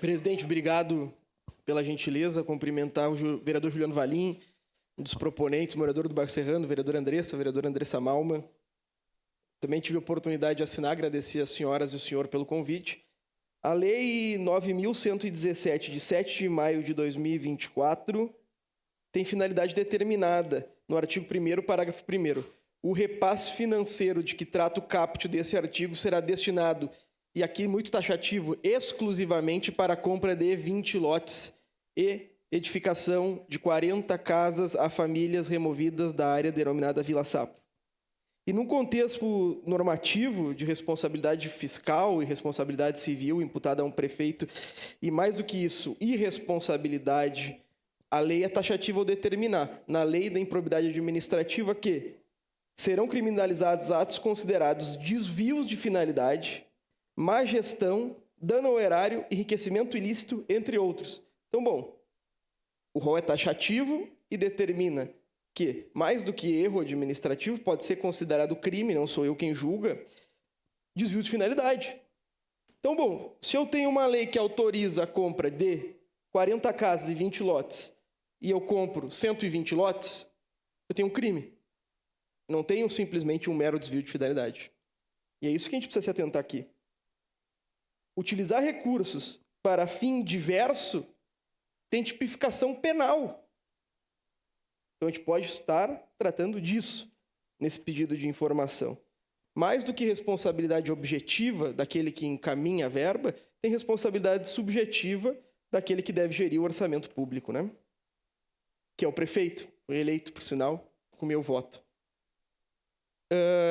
Presidente, obrigado pela gentileza. Cumprimentar o vereador Juliano Valim, um dos proponentes, morador do Bairro Serrano, vereadora Andressa Malman. Também tive a oportunidade de assinar, agradecer às senhoras e ao senhor pelo convite. A Lei 9.117, de 7 de maio de 2024, tem finalidade determinada no artigo 1º, parágrafo 1º. O repasse financeiro de que trata o caput desse artigo será destinado, e aqui muito taxativo, exclusivamente para a compra de 20 lotes e edificação de 40 casas a famílias removidas da área denominada Vila Sapo. E num contexto normativo de responsabilidade fiscal e responsabilidade civil imputada a um prefeito, e mais do que isso, irresponsabilidade, a lei é taxativa ao determinar, na lei da improbidade administrativa, que serão criminalizados atos considerados desvios de finalidade, má gestão, dano ao erário, enriquecimento ilícito, entre outros. Então, bom, o rol é taxativo e determina que, mais do que erro administrativo, pode ser considerado crime, não sou eu quem julga, desvio de finalidade. Então, bom, se eu tenho uma lei que autoriza a compra de 40 casas e 20 lotes, e eu compro 120 lotes, eu tenho um crime. Não tenho simplesmente um mero desvio de finalidade. E é isso que a gente precisa se atentar aqui. Utilizar recursos para fim diverso tem tipificação penal. Então, a gente pode estar tratando disso nesse pedido de informação. Mais do que responsabilidade objetiva daquele que encaminha a verba, tem responsabilidade subjetiva daquele que deve gerir o orçamento público, né? Que é o prefeito, eleito, por sinal, com meu voto.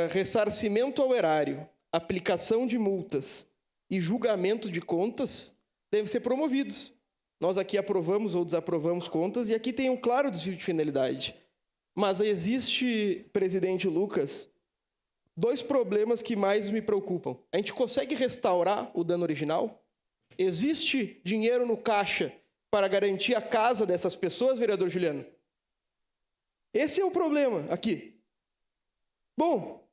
Ressarcimento ao erário, aplicação de multas e julgamento de contas devem ser promovidos. Nós aqui aprovamos ou desaprovamos contas e aqui tem um claro desvio de finalidade. Mas existe, presidente Lucas, dois problemas que mais me preocupam. A gente consegue restaurar o dano original? Existe dinheiro no caixa para garantir a casa dessas pessoas, vereador Juliano? Esse é o problema aqui. Bom,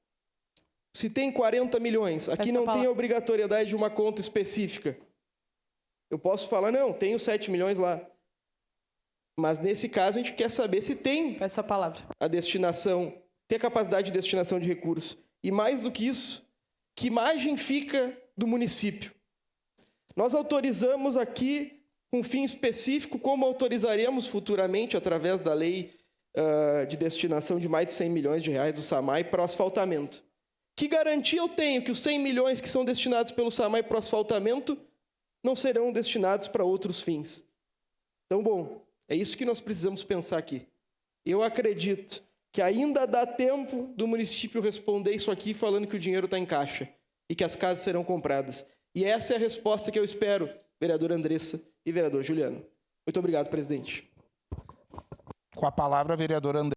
se tem 40 milhões, aqui não tem a obrigatoriedade de uma conta específica. Eu posso falar, não, tenho 7 milhões lá. Mas, nesse caso, a gente quer saber se tem a destinação, tem a capacidade de destinação de recursos. E, mais do que isso, que imagem fica do município? Nós autorizamos aqui, com fim específico, como autorizaremos futuramente, através da lei de destinação de mais de 100 milhões de reais do SAMAI para o asfaltamento. Que garantia eu tenho que os 100 milhões que são destinados pelo SAMAI para o asfaltamento não serão destinados para outros fins? Então, bom, é isso que nós precisamos pensar aqui. Eu acredito que ainda dá tempo do município responder isso aqui falando que o dinheiro está em caixa e que as casas serão compradas. E essa é a resposta que eu espero, vereadora Andressa e vereador Juliano. Muito obrigado, presidente. Com a palavra, vereadora Andressa.